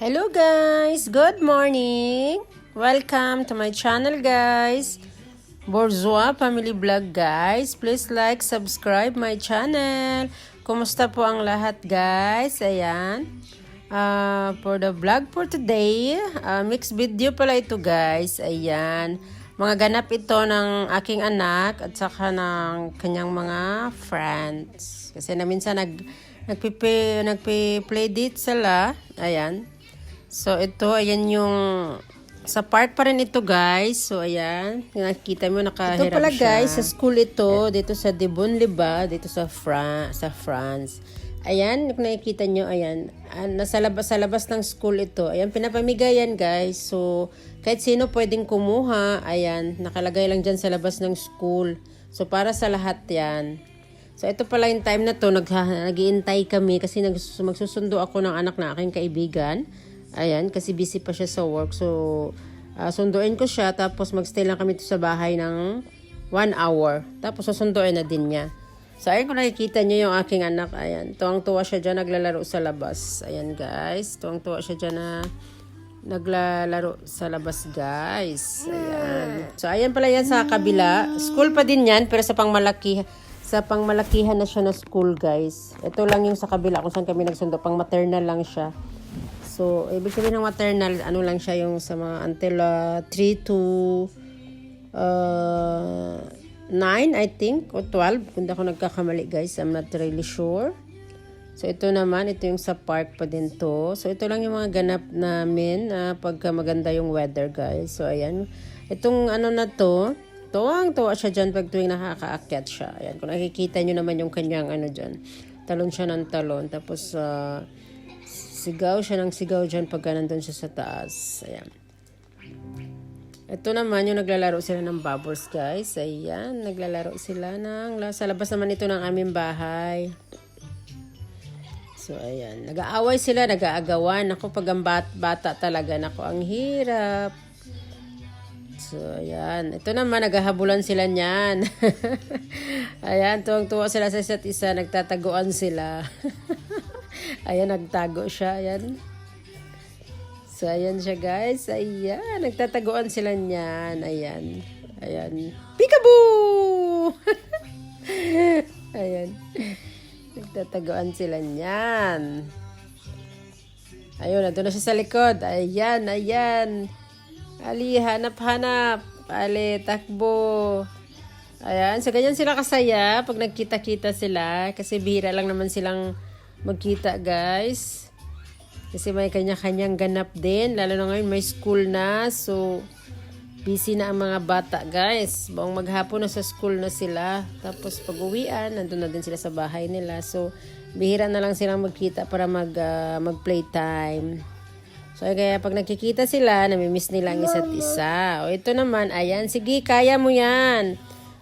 Hello guys! Good morning! Welcome to my channel guys! Bourgeois Family Vlog guys! Please like, subscribe my channel! Kumusta po ang lahat guys? Ayan. For the vlog for today, mixed video pala ito guys. Ayan. Mga ganap ito ng aking anak at saka ng kanyang mga friends. Kasi na minsan nagpi-play date sila. Ayan. So, ito, ayan yung, sa park pa rin ito, guys. So, ayan, nakikita mo, nakahiram siya. Ito pala, guys, sa school ito, dito sa Dibon-Liba, dito sa France. Ayan, kung nakikita nyo, ayan, sa labas ng school ito. Ayan, pinapamigay yan, guys. So, kahit sino pwedeng kumuha, ayan, nakalagay lang dyan sa labas ng school. So, para sa lahat yan. So, ito pala yung time na to, nag-iintay kami kasi magsusundo ako ng anak na aking kaibigan. Ayan, kasi busy pa siya sa work. So, sunduin ko siya. Tapos, magstay lang kami sa bahay ng 1 hour. Tapos, susunduin na din niya. So, ayun kung nakikita niyo yung aking anak. Ayan, tuwang-tuwa siya dyan, naglalaro sa labas. Ayan, guys. Tuwang-tuwa siya dyan na naglalaro sa labas, guys. Ayan. So, ayan pala yan sa kabila. School pa din yan, pero sa pangmalakihan na siya na school, guys. Ito lang yung sa kabila kung saan kami nagsundo. Pang maternal lang siya. So, ibig sabihin ng maternal, ano lang siya yung sa mga until 3 to 9, I think, o 12. Kung ako nagkakamali, guys. I'm not really sure. So, ito naman, ito yung sa park pa din to. So, ito lang yung mga ganap namin pagka maganda yung weather, guys. So, ayan. Itong ano na to, tuwang-tuwa siya dyan pag tuwing nakakaakyat siya. Ayan, kung nakikita nyo naman yung kanyang ano dyan. Talon siya ng talon. Tapos, sigaw siya ng sigaw dyan pagka nandun siya sa taas. Ayan. Ito naman yung naglalaro sila ng bubbles, guys. Ayan, naglalaro sila sa labas naman ito ng aming bahay. So, ayan. Nag-aaway sila, nag-aagawan. Ako, pag ang bata talaga, nako, ang hirap. So, ayan. Ito naman, naghahabulan sila niyan. Ayan, tuwang-tuwa sila sa isa't isa. Nagtataguan sila. Ayan, nagtago siya. Ayan. So, ayan siya, guys. Ayan. Nagtataguan sila niyan. Ayan. Ayan. Peekaboo! Ayan. Nagtataguan sila niyan. Ayun, nandun na siya sa likod. Ayan, ayan. Ali, hanap-hanap. Ali, takbo. Ayan. So, ganyan sila kasaya pag nagkita-kita sila. Kasi bihira lang naman silang magkita, guys. Kasi may kanya-kanyang ganap din. Lalo na ngayon, may school na. So, busy na ang mga bata, guys. Buong maghapon na sa school na sila. Tapos, pag-uwian, nandun na din sila sa bahay nila. So, bihira na lang silang magkita para mag-playtime. So, kaya pag nakikita sila, namimiss nila ang isa't isa. O, ito naman, ayan. Sige, kaya mo yan.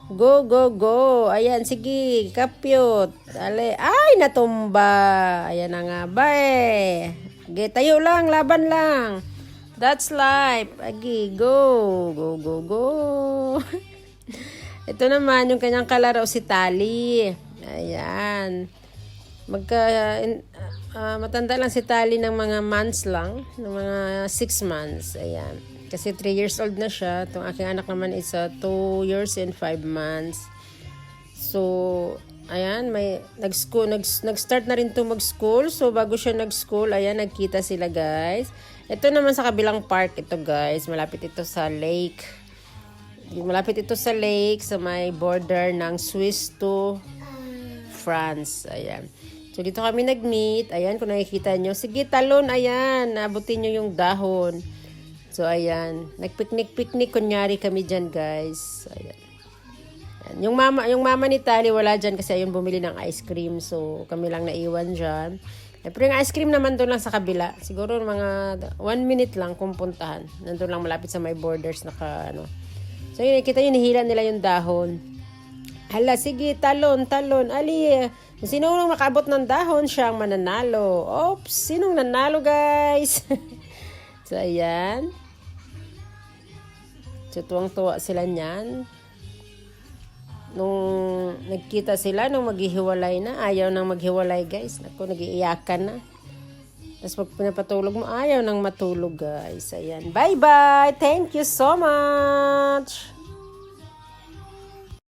Go, go, go. Ayan, sige. Kapyot. Ale. Ay, natumba. Ayan na nga ba eh. Okay, tayo lang. Laban lang. That's life. Agi, go. Go, go, go. Ito naman, yung kanyang kalaro si Tali. Ayan. Matanda lang si Tali ng mga months lang. Ng mga 6 months. Ayan. Kasi 3 years old na siya. Itong aking anak naman is 2 years and 5 months. So, ayan, nag-start na rin to mag-school. So, bago siya nag-school, ayan, nagkita sila, guys. Ito naman sa kabilang park ito, guys. Malapit ito sa lake. Malapit ito sa lake, sa may border ng Swiss to France. Ayan. So, dito kami nag-meet. Ayan, kung nakikita nyo. Sige, talon, ayan. Abutin nyo yung dahon. So, ayan. Nag-picnic-picnic. Kunyari kami dyan, guys. Ayan. Ayan. Yung mama ni Tali wala dyan kasi ayun bumili ng ice cream. So, kami lang naiwan dyan. Pero yung ice cream naman doon lang sa kabila. Siguro mga 1 minute lang kung puntahan. Nandun lang malapit sa may borders. So, yun, kita yun, nihila nila yung dahon. Hala, sige, talon. Ali, sino nang makabot ng dahon, siya ang mananalo. Oops, sinong nanalo, guys? So, ayan. So, tuwang-tuwa sila niyan. Nung nagkita sila, nung maghihiwalay na, ayaw nang maghiwalay, guys. Naku, nag-iiyakan na. Tapos pag pinapatulog mo, ayaw nang matulog guys. Ayan. Bye-bye! Thank you so much!